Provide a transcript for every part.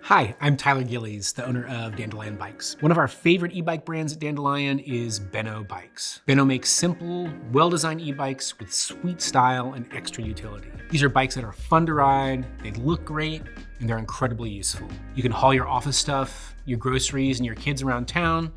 Hi, I'm Tyler Gillies, the owner of Dandelion Bikes. One of our favorite e-bike brands at Dandelion is Benno Bikes. Benno makes simple, well-designed e-bikes with sweet style and extra utility. These are bikes that are fun to ride, they look great, and they're incredibly useful. You can haul your office stuff, your groceries, and your kids around town,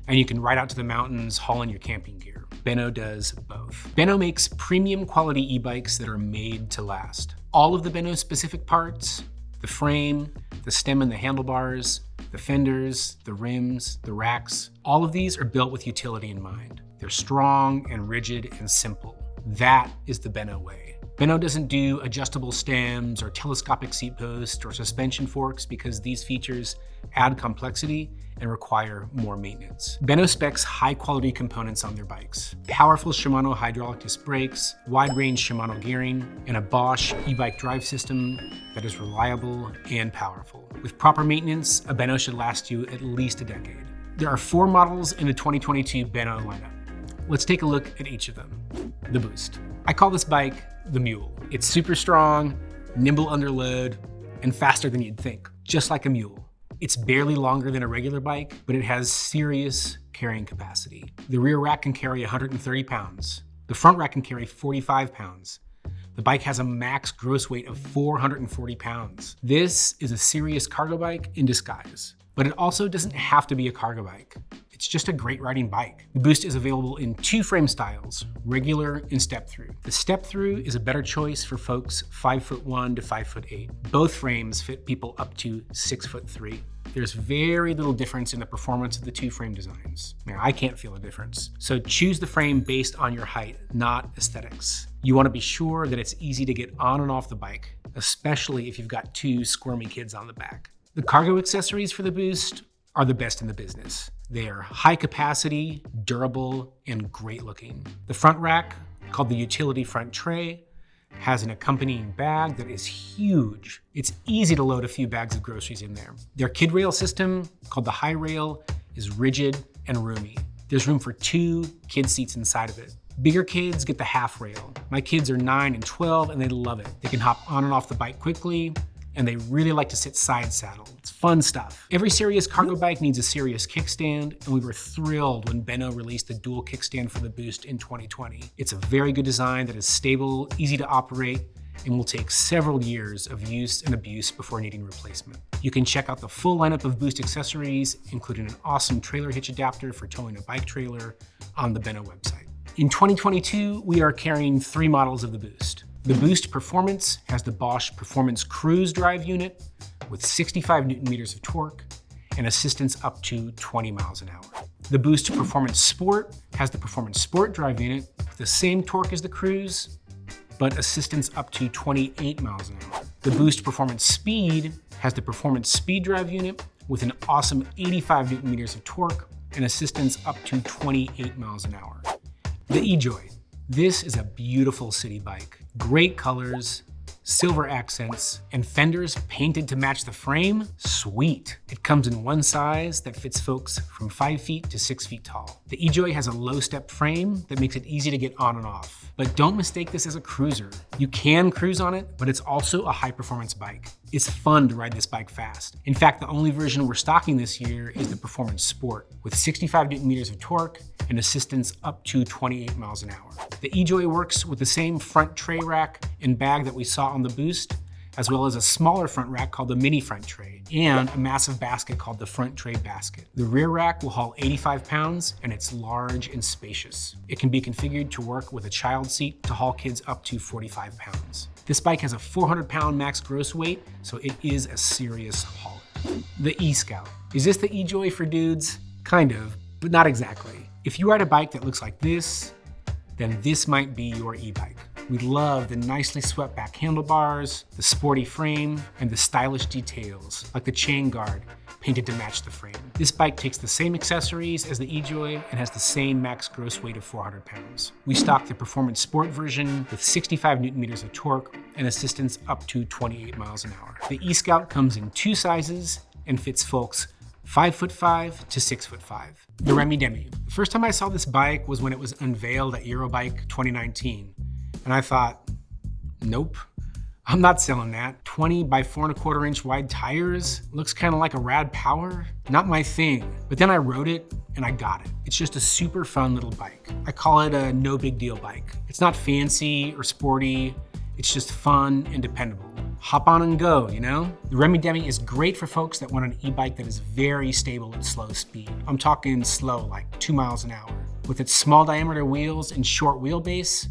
and you can ride out to the mountains hauling your camping gear. Benno does both. Benno makes premium quality e-bikes that are made to last. All of the Benno specific parts, the frame, the stem and the handlebars, the fenders, the rims, the racks, all of these are built with utility in mind. They're strong and rigid and simple. That is the Benno way. Benno doesn't do adjustable stems or telescopic seat posts or suspension forks because these features add complexity and require more maintenance. Benno specs high quality components on their bikes. Powerful Shimano hydraulic disc brakes, wide range Shimano gearing, and a Bosch e-bike drive system that is reliable and powerful. With proper maintenance, a Benno should last you at least a decade. There are 4 models in the 2022 Benno lineup. Let's take a look at each of them. The Boost. I call this bike the Mule. It's super strong, nimble under load, and faster than you'd think, just like a mule. It's barely longer than a regular bike, but it has serious carrying capacity. The rear rack can carry 130 pounds. The front rack can carry 45 pounds. The bike has a max gross weight of 440 pounds. This is a serious cargo bike in disguise, but it also doesn't have to be a cargo bike. It's just a great riding bike. The Boost is available in 2 frame styles, regular and step through. The step through is a better choice for folks 5'1" to 5'8". Both frames fit people up to 6'3". There's very little difference in the performance of the 2 frame designs. Now, I can't feel a difference. So choose the frame based on your height, not aesthetics. You want to be sure that it's easy to get on and off the bike, especially if you've got 2 squirmy kids on the back. The cargo accessories for the Boost are the best in the business. They are high capacity, durable, and great looking. The front rack, called the utility front tray, has an accompanying bag that is huge. It's easy to load a few bags of groceries in there. Their kid rail system, called the high rail, is rigid and roomy. There's room for 2 kid seats inside of it. Bigger kids get the half rail. My kids are 9 and 12 and they love it. They can hop on and off the bike quickly, and they really like to sit side saddle. It's fun stuff. Every serious cargo bike needs a serious kickstand, and we were thrilled when Benno released the dual kickstand for the Boost in 2020. It's a very good design that is stable, easy to operate, and will take several years of use and abuse before needing replacement. You can check out the full lineup of Boost accessories, including an awesome trailer hitch adapter for towing a bike trailer, on the Benno website. In 2022, we are carrying 3 models of the Boost. The Boost Performance has the Bosch Performance Cruise drive unit with 65 Newton meters of torque and assistance up to 20 miles an hour. The Boost Performance Sport has the Performance Sport drive unit with the same torque as the Cruise, but assistance up to 28 miles an hour. The Boost Performance Speed has the Performance Speed drive unit with an awesome 85 Newton meters of torque and assistance up to 28 miles an hour. The eJoy. This is a beautiful city bike. Great colors, silver accents, and fenders painted to match the frame. Sweet. It comes in one size that fits folks from 5 feet to 6 feet tall. The eJoy has a low step frame that makes it easy to get on and off. But don't mistake this as a cruiser. You can cruise on it, but it's also a high performance bike. It's fun to ride this bike fast. In fact, the only version we're stocking this year is the Performance Sport with 65 Newton meters of torque and assistance up to 28 miles an hour. The eJoy works with the same front tray rack and bag that we saw on the Boost, as well as a smaller front rack called the mini front tray, and a massive basket called the front tray basket. The rear rack will haul 85 pounds, and it's large and spacious. It can be configured to work with a child seat to haul kids up to 45 pounds. This bike has a 400-pound max gross weight, so it is a serious hauler. The eScout. Is this the eJoy for dudes? Kind of, but not exactly. If you ride a bike that looks like this, then this might be your e-bike. We love the nicely swept back handlebars, the sporty frame, and the stylish details, like the chain guard, painted to match the frame. This bike takes the same accessories as the eJoy and has the same max gross weight of 400 pounds. We stock the Performance Sport version with 65 Newton meters of torque and assistance up to 28 miles an hour. The eScout comes in 2 sizes and fits folks 5'5" to 6'5". The RemiDemi. The first time I saw this bike was when it was unveiled at Eurobike 2019. And I thought, nope, I'm not selling that. 20 by 4¼ inch wide tires looks kind of like a rad power. Not my thing. But then I rode it and I got it. It's just a super fun little bike. I call it a no big deal bike. It's not fancy or sporty. It's just fun and dependable. Hop on and go, you know? The RemiDemi is great for folks that want an e-bike that is very stable at slow speed. I'm talking slow, like 2 miles an hour. With its small diameter wheels and short wheelbase,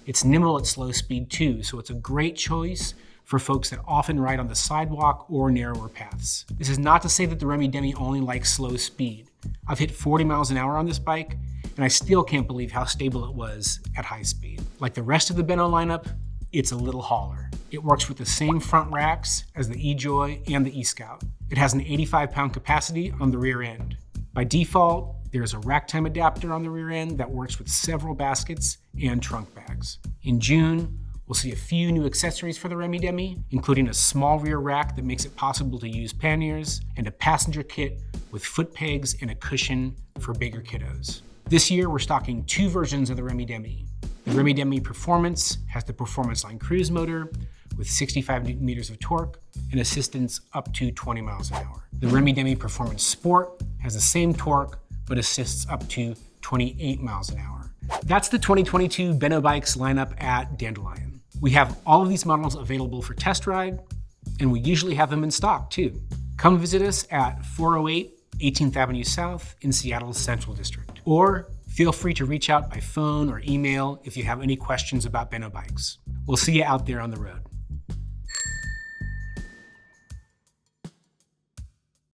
it's nimble at slow speed too, so it's a great choice for folks that often ride on the sidewalk or narrower paths. This is not to say that the RemiDemi only likes slow speed. I've hit 40 miles an hour on this bike, and I still can't believe how stable it was at high speed. Like the rest of the Benno lineup, it's a little hauler. It works with the same front racks as the eJoy and the eScout. It has an 85-pound capacity on the rear end. By default, there's a rack time adapter on the rear end that works with several baskets and trunk bags. In June, we'll see a few new accessories for the RemiDemi, including a small rear rack that makes it possible to use panniers, and a passenger kit with foot pegs and a cushion for bigger kiddos. This year, we're stocking 2 versions of the RemiDemi. The RemiDemi Performance has the Performance Line Cruise motor with 65 Newton meters of torque and assistance up to 20 miles an hour. The RemiDemi Performance Sport has the same torque but assists up to 28 miles an hour. That's the 2022 Benno Bikes lineup at Dandelion. We have all of these models available for test ride, and we usually have them in stock too. Come visit us at 408 18th Avenue South in Seattle's Central District. Or feel free to reach out by phone or email if you have any questions about Benno Bikes. We'll see you out there on the road.